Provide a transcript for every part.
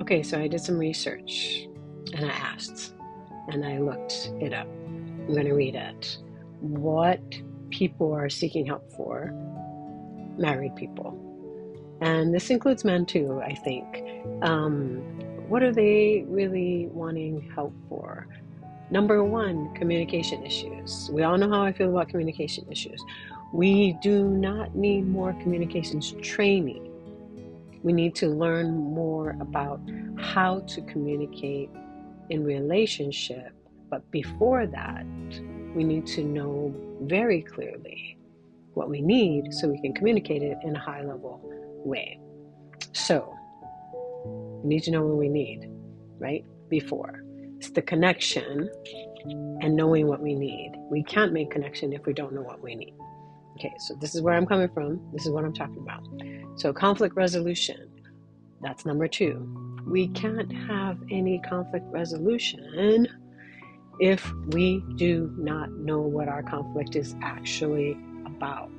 Okay, so I did some research and I asked and I looked it up. I'm going to read it. What people are seeking help for, married people. And this includes men too, I think. Um, what are they really wanting help for? Number one, communication issues. We all know how I feel about communication issues. We do not need more communications training. We need to learn more about how to communicate in relationship. But before that, we need to know very clearly what we need so we can communicate it in a high level way. So, we need to know what we need, right? Before. It's the connection and knowing what we need. We can't make connection if we don't know what we need. Okay, so this is where I'm coming from. This is what I'm talking about. So, conflict resolution, that's number two. We can't have any conflict resolution if we do not know what our conflict is actually about.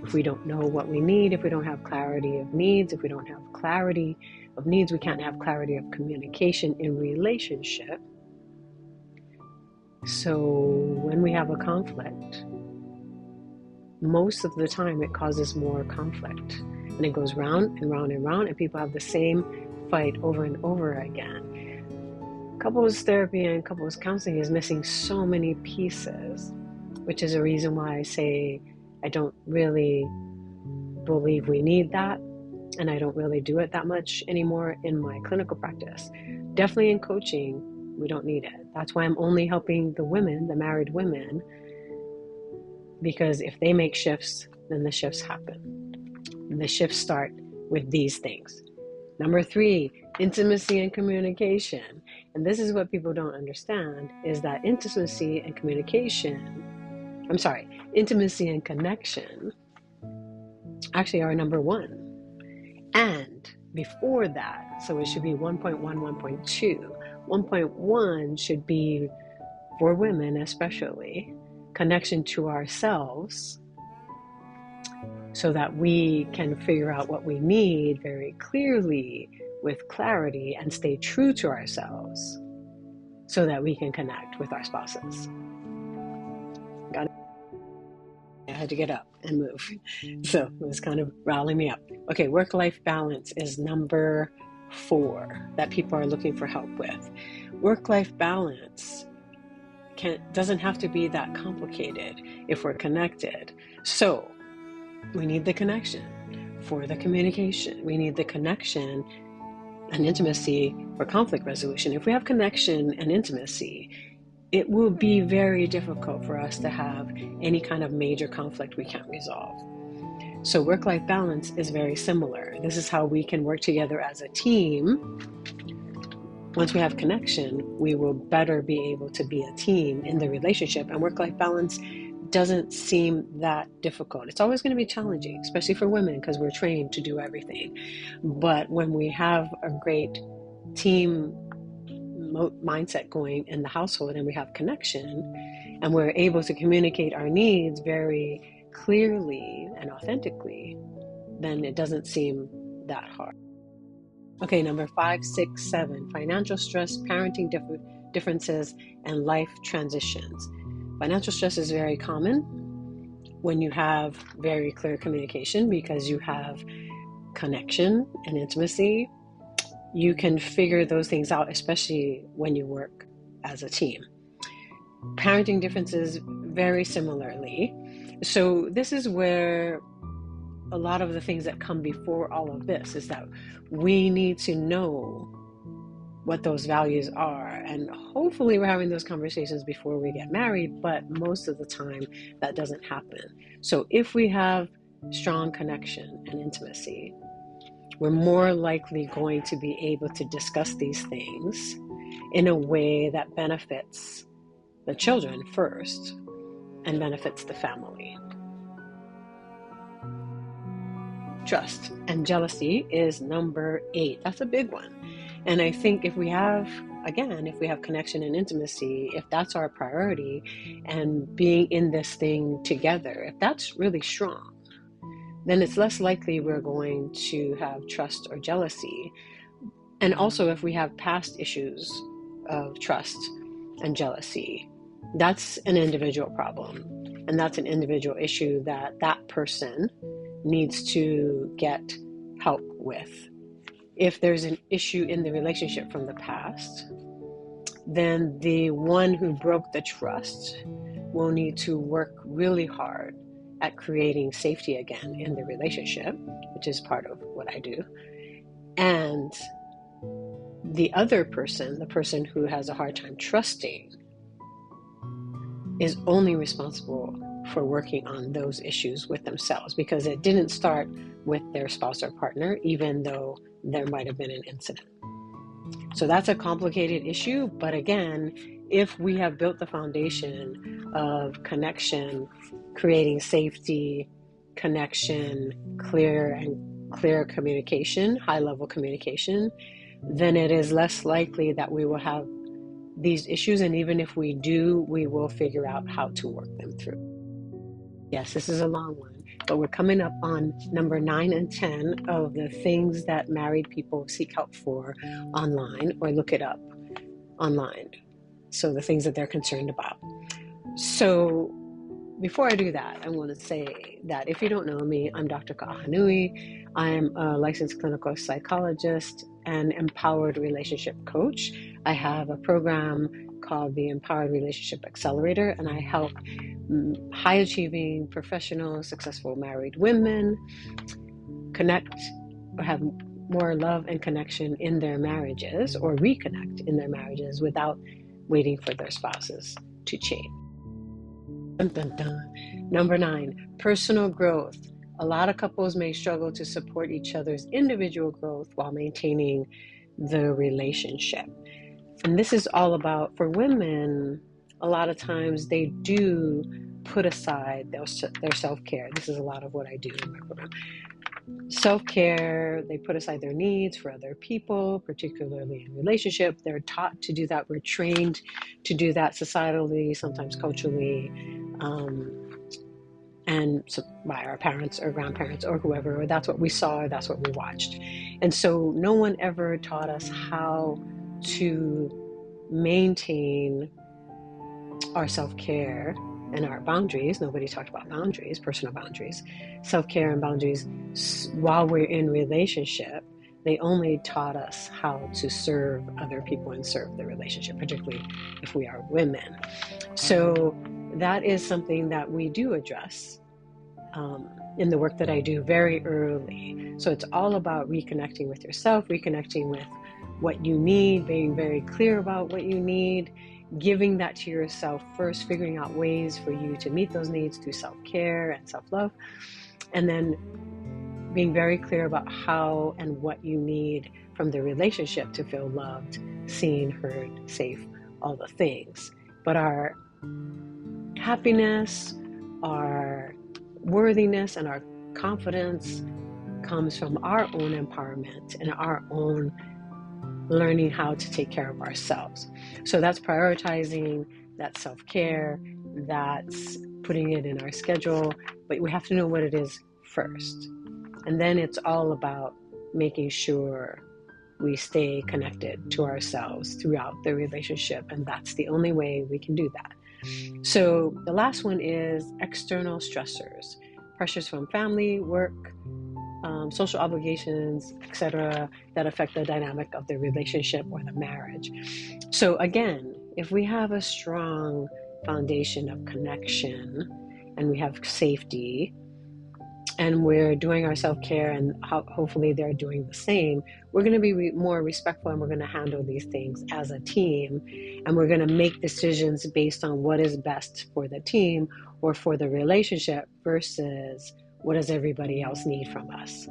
If we don't know what we need, if we don't have clarity of needs, if we don't have clarity of needs, we can't have clarity of communication in relationship. So when we have a conflict, most of the time it causes more conflict. And it goes round and round and round, and people have the same fight over and over again. Couples therapy and couples counseling is missing so many pieces, which is a reason why I say I don't really believe we need that, and I don't really do it that much anymore in my clinical practice. Definitely in coaching, we don't need it. That's why I'm only helping the women, the married women, because if they make shifts, then the shifts happen. And the shifts start with these things. Number three, intimacy and communication. And this is what people don't understand, is that intimacy and connection actually are number one. And before that, so it should be 1.1, 1.2. 1.1 should be, for women especially, connection to ourselves, so that we can figure out what we need very clearly with clarity and stay true to ourselves so that we can connect with our spouses. Got it? I had to get up and move. So it was kind of rallying me up. Okay, work-life balance is number 4 that people are looking for help with. Work-life balance doesn't have to be that complicated if we're connected. So we need the connection for the communication. We need the connection and intimacy for conflict resolution. If we have connection and intimacy, it will be very difficult for us to have any kind of major conflict we can't resolve. So work-life balance is very similar. This is how we can work together as a team. Once we have connection, we will better be able to be a team in the relationship, and work-life balance doesn't seem that difficult. It's always going to be challenging, especially for women, because we're trained to do everything. But when we have a great team mindset going in the household and we have connection and we're able to communicate our needs very clearly and authentically, then it doesn't seem that hard. Okay, number 5, 6, 7, financial stress, parenting differences, and life transitions. Financial stress is very common when you have very clear communication, because you have connection and intimacy. You can figure those things out, especially when you work as a team. Parenting differences, very similarly. So this is where a lot of the things that come before all of this is that we need to know what those values are, and hopefully we're having those conversations before we get married, but most of the time that doesn't happen. So if we have strong connection and intimacy, we're more likely going to be able to discuss these things in a way that benefits the children first and benefits the family. Trust and jealousy is number 8. That's a big one. And I think if we have connection and intimacy, if that's our priority, and being in this thing together, if that's really strong, then it's less likely we're going to have trust or jealousy. And also, if we have past issues of trust and jealousy, that's an individual problem. And that's an individual issue that that person needs to get help with. If there's an issue in the relationship from the past, then the one who broke the trust will need to work really hard at creating safety again in the relationship, which is part of what I do. And the other person, the person who has a hard time trusting, is only responsible for working on those issues with themselves, because it didn't start with their spouse or partner, even though there might have been an incident. So that's a complicated issue. But again, if we have built the foundation of connection, creating safety, connection, clear communication, high-level communication, then it is less likely that we will have these issues. And even if we do, we will figure out how to work them through. Yes, this is a long one, but we're coming up on number 9 and 10 of the things that married people seek help for online or look it up online. So the things that they're concerned about. So before I do that, I want to say that if you don't know me, I'm Dr. Ka'ahanui. I'm a licensed clinical psychologist and empowered relationship coach. I have a program called the Empowered Relationship Accelerator, and I help high-achieving, professional, successful married women connect or have more love and connection in their marriages, or reconnect in their marriages without waiting for their spouses to change. Dun, dun, dun. Number 9, personal growth. A lot of couples may struggle to support each other's individual growth while maintaining the relationship. And this is all about, for women, a lot of times they do put aside their self-care. This is a lot of what I do in my program. Self-care, they put aside their needs for other people, particularly in relationship. They're taught to do that. We're trained to do that societally, sometimes culturally, and so by our parents or grandparents or whoever, or that's what we saw, or that's what we watched. And so no one ever taught us how to maintain our self-care and our boundaries. Nobody talked about boundaries, personal boundaries, self-care and boundaries while we're in relationship. They only taught us how to serve other people and serve the relationship, particularly if we are women. So that is something that we do address in the work that I do very early. So it's all about reconnecting with yourself, reconnecting with what you need, being very clear about what you need, giving that to yourself first, figuring out ways for you to meet those needs through self-care and self-love, and then being very clear about how and what you need from the relationship to feel loved, seen, heard, safe, all the things. But our happiness, our worthiness, and our confidence comes from our own empowerment and our own learning how to take care of ourselves. So that's prioritizing, that's self-care, that's putting it in our schedule, but we have to know what it is first. And then it's all about making sure we stay connected to ourselves throughout the relationship, and that's the only way we can do that. So the last one is external stressors, pressures from family, work, social obligations, etc., that affect the dynamic of the relationship or the marriage. So again, if we have a strong foundation of connection and we have safety and we're doing our self-care, and hopefully they're doing the same, we're going to be more respectful, and we're going to handle these things as a team, and we're going to make decisions based on what is best for the team or for the relationship versus what does everybody else need from us.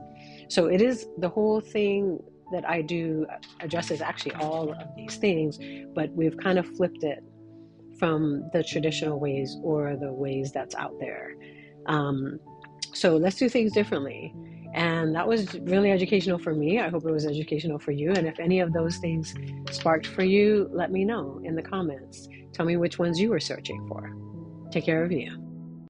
So it is, the whole thing that I do addresses actually all of these things, but we've kind of flipped it from the traditional ways or the ways that's out there. So let's do things differently. And that was really educational for me. I hope it was educational for you. And if any of those things sparked for you, let me know in the comments. Tell me which ones you were searching for. Take care of you.